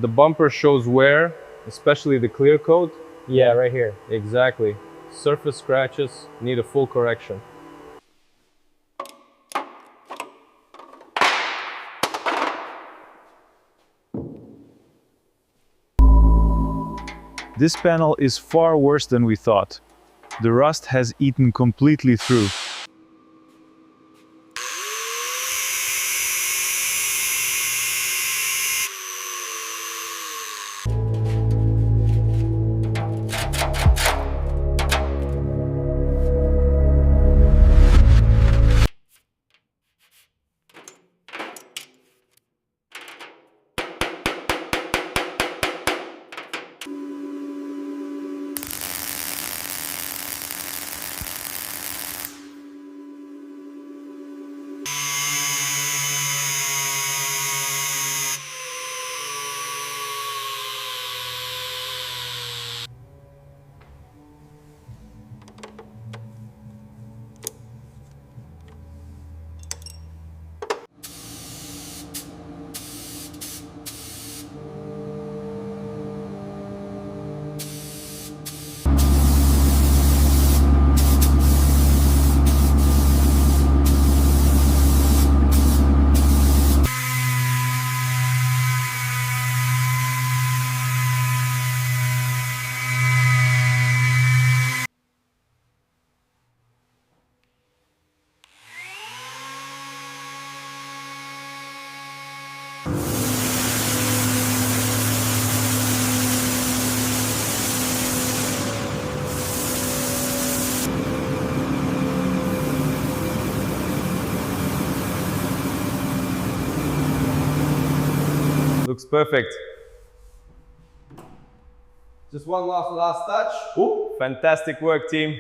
The bumper shows wear, especially the clear coat. Yeah, right here. Exactly. Surface scratches need a full correction. This panel is far worse than we thought. The rust has eaten completely through. Looks perfect. Just one last touch. Ooh, fantastic work, team.